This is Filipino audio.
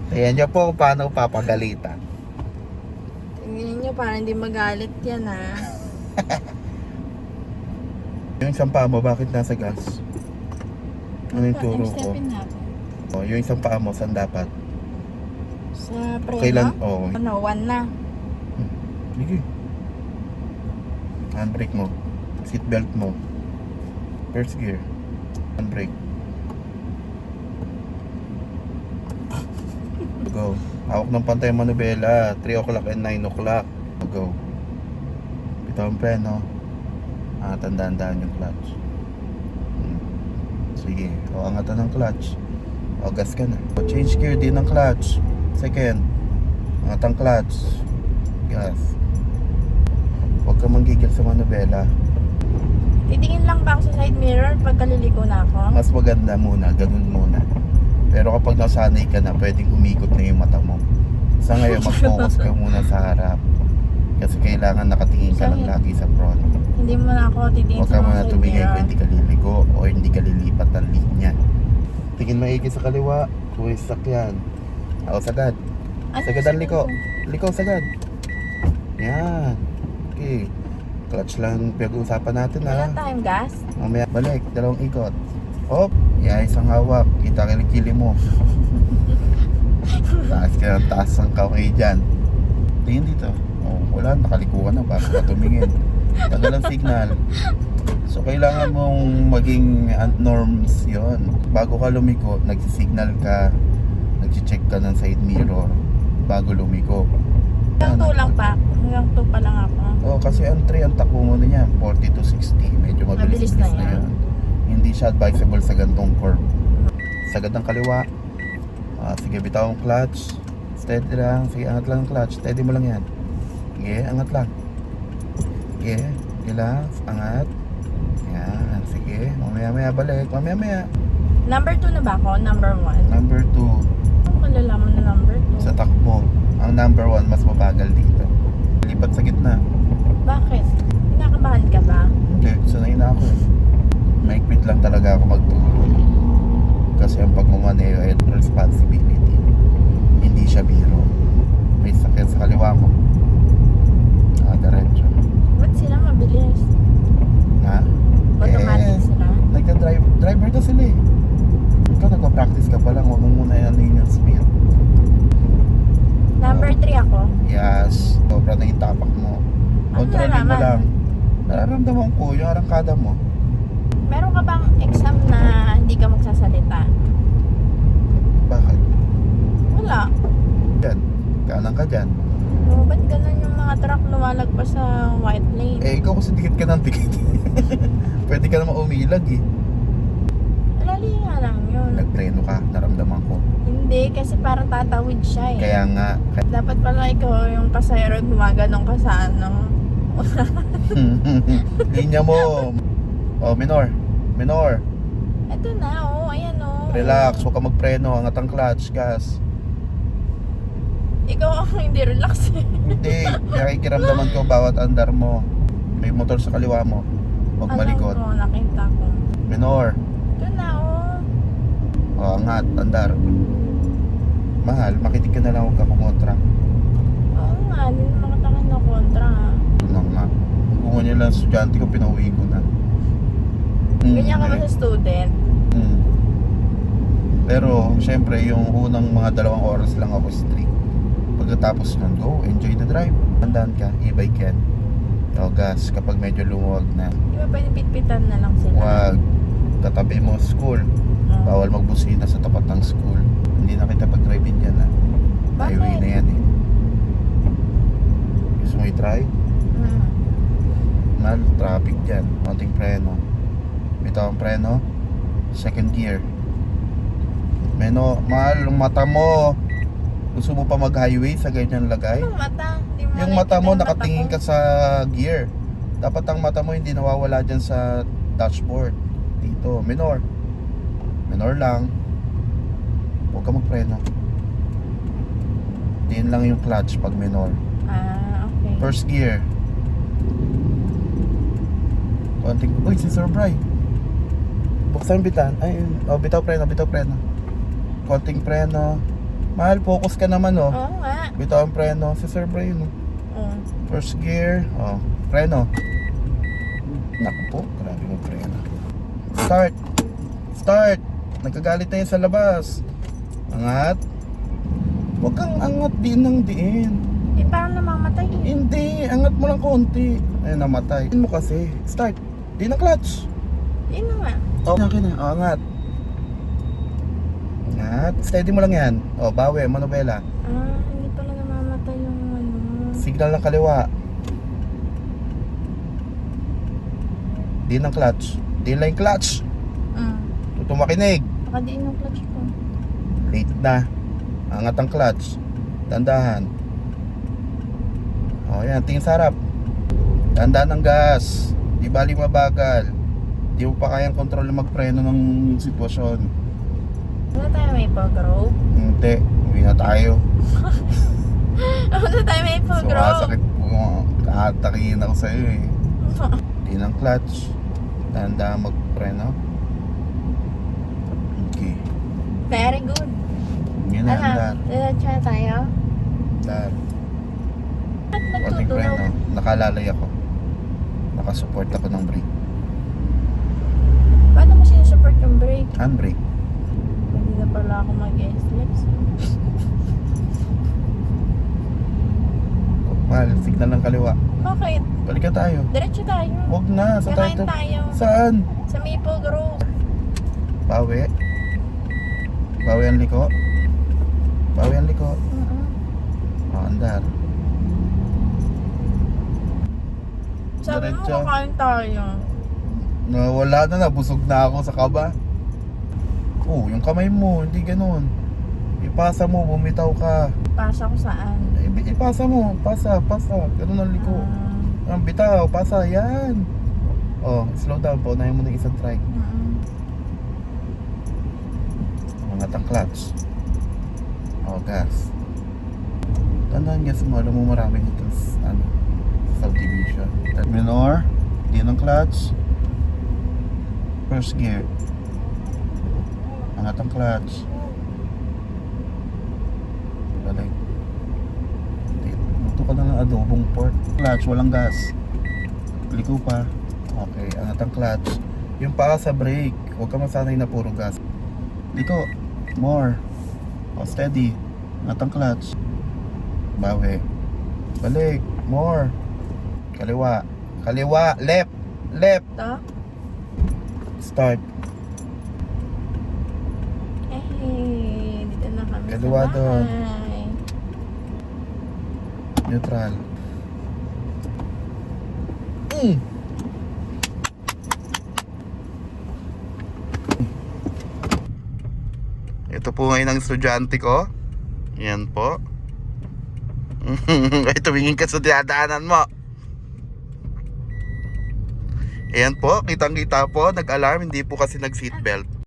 Ayan niyo po kung paano papagalitan. Tingnan nyo, parang hindi magalit yan Yung isang paa mo, bakit nasa gas? Ano yung turo ko? stepin na ako. Oh, yung isang paa mo, saan dapat? Sa preno? Kailan? Oh, Ano, 1 na. sige. Handbrake mo. Seatbelt mo. First gear. Handbrake. Go. Hawak ng pantay manubela. 3 o'clock and 9 o'clock. Go. Bitaw ang preno. Tandaan-daan yung clutch. Sige. O, angatan ng clutch. O, gas ka na. O, change gear din ng clutch. Second. Angat ang clutch. Gas. Huwag ka manggigil sa manubela. Titingin lang ba ako sa side mirror pag kaliliko na ako? Mas maganda muna, ganun muna. Pero kapag nasanay ka na, pwedeng umikot na yung mata mo. Sa ngayon, mag-focus ka muna sa harap. Kasi kailangan nakatingin ka lang lagi sa front. Hindi mo na ako titingin Huwag sa ka muna side tumingin mirror. kung hindi ka liliko o hindi ka lilipat ng linya. Tingin maigi sa kaliwa, tuwis sakyan. O, sagad. Sagad ang liko. Liko, sagad. Yan. Okay. Clutch lang pinag-uusapan natin Wala ha. tayong gas? Mamaya balik, dalawang ikot. Hop, yan isang hawak. Kita kilikili mo. Taas ka ng taas ang kamay dyan. Tingin dito. Oh, wala, nakaliko ka na bago ka tumingin. Tagal ang signal. So kailangan mong maging norms yon. Bago ka lumiko, nagsisignal ka, nagsi-check ka ng side mirror bago lumiko. Hanggang 2 lang pa. Hanggang 2 pa lang ako. Oh, kasi ang 3 ang takbo mo na niyan, 40 to 60. Medyo mabilis Mabilis na na yan. yan. Hindi siya advisable sa gantong curve. Sagad ng kaliwa. Sige, bitaw ang clutch. Steady lang. Sige, angat lang ang clutch. Steady mo lang yan. Sige, angat lang. Sige, relax. Angat. Yan, sige. Mamaya-maya balik. Mamaya-maya. Number 2 na ba ako? Number 1? Number 2. Ano malalaman na number 2? Sa takbo. Ang number 1 mas mabagal dito. Lipat sa gitna. Bakit? Kinakabahan ka ba? Hindi, sanay na ako eh. Maikpit lang talaga ako magturo. Kasi ang pagmamaneo ay responsibility. Hindi siya biro. May sakyan sa kaliwa mo. Diretso. Ba't sila mabilis? Na? Automatic sila? Driver na sila eh. Ikaw nagpa-practice ka pa lang. Huwag mo muna ano yung speed. Number 3 ako? Yes. Sobra na yung tapak mo. Ano Kontrolin mo nalaman? lang. Nararamdaman ko yung arangkada mo. Meron ka bang exam na hindi ka magsasalita? Bakit? Wala. Yan. Kanan ka dyan. O, ba't ganun yung mga truck lumalagpas sa white lane? Eh, ikaw kasi dikit ka ng dikit. Pwede ka naman umilag eh. Alali nga lang yun. Nagpreno ka, naramdaman ko. Hindi, kasi parang tatawid siya eh. Kaya nga, Dapat pala ikaw yung pasahero at gumaganong ka sa ano. linya mo. Oh, minor. Minor. Eto na, ayan Relax, huwag ka magpreno, angat ang clutch, gas. Ikaw ang hindi relax eh. Hindi, kaya kikiramdaman ko bawat andar mo. May motor sa kaliwa mo. Huwag malikot. Alam ko, nakita ko. Minor. Ito na, Oh, angat, andar. Mahal, makinig ka na lang, huwag ka kumontra. Oo nga, hindi na makatakan na kontra. Ano nga. Kung ganyan lang estudyante ko, pinauwi ko na. Ganyan ka ba sa student? Pero, syempre, yung unang mga 2 oras lang ako strict. Pagkatapos nun, go, enjoy the drive. Tandaan ka, e-bike yan. O, gas, kapag medyo lumuwag na. Di ba pwede pitpitan na lang sila? Wag, tatabi mo school. Bawal magbusina sa tapat ng school. Hindi na kita pag-drive-in dyan ha. Bakit? Highway na yan eh. Gusto mo i-try? Mahal, traffic dyan. Konting preno. Bitaw ang preno. Second gear. Mahal, yung mata mo. Gusto mo pa mag-highway sa ganyan lagay? Anong mata? Di mo Yung mata mo, nakikita yung nakatingin mata ka sa gear. Dapat ang mata mo hindi nawawala dyan sa dashboard. Dito, minor. Minor lang. Huwag ka magpreno. Diin lang yung clutch pag minor. ko. Okay. First gear. Konting, uy, si Sir Bry. Buksan yung bitan. Ay, bitaw preno, bitaw preno. Konting preno. Mahal, focus ka naman, oh. Oo nga. Bitaw ang preno. Si Sir Brian, oh. Oo. First gear. Oh, preno. Naku po, grabe mo preno. Start. Start. Nagkagalit na yun sa labas. Angat. Huwag kang angat din ng diin. Eh, parang namamatay eh. Hindi, angat mo lang konti. Ay, namatay. Din mo kasi. Start. Di na clutch. Yun na nga. Oh, akin na. Oh, angat. Angat. Steady mo lang yan. Oh, bawi, manobela. Hindi pala namamatay yung ano. Signal ng kaliwa. Di ng clutch. Di lang yung clutch. Tumakinig. Baka diin yung clutch ko. Late na. Angat ang clutch. Dandahan. O yan, tingin sa harap. Dandahan ng gas. Di bali mabagal. Di mo pa kayang kontrol na magpreno ng sitwasyon. Wala tayo may pag-rope. Hindi. Uwi na tayo. Wala tayo may So, pag-rope. sakit po. Katakihin ako sa'yo eh. Di ng clutch. Dandahan magpreno. Okay. Very good. Yun na, andar. Diretso na tayo. Andar. At Konting preno. nagtutunog. Nakalalay ako. Nakasupport ako ng brake. Paano mo sinusupport yung brake? Handbrake. Hindi na pala ako mag-S-flex. Mahal, signal ng kaliwa. Bakit? Balikan tayo. Diretso tayo. Huwag na, sa Kakain tayo. tayo. Saan? Sa Maple Grove. Bawi. Bawi ang liko. Bawi ang liko. Oh, andar. Sabi mo Diretso. kakain tayo. Nawala na, nabusog na ako sa kaba. Oh, yung kamay mo, hindi ganun. Ipasa mo, bumitaw ka. Pasa ko saan? Ipasa mo, pasa. Ganun ang liko. Ang bitaw, pasa, yan. Oh, slow down po, unahin mo ng isang trike. Angat ang clutch. Oh, gas. Tandaan gas mo, alam mo maraming ito ano, subdivision. Minor, di ng clutch. First gear. Angat ang clutch. Balik. Luto ka na ng adobong pork. Clutch, walang gas. Liko pa. Okay, angat ang clutch. Yung paa sa brake, huwag ka masanay na puro gas. Liko, more. O, steady. Angat ang clutch. Bawi. Balik, more. Kaliwa. Kaliwa, left. Ito? Start. Dito na kami Kaliwa sa doon. bahay. Neutral. Ito po ngayon ang estudyante ko. Yan po. Ay, tumingin ka sa dinadaanan mo. Ayan po, kitang-kita po, nag-alarm, hindi po kasi nag-seatbelt.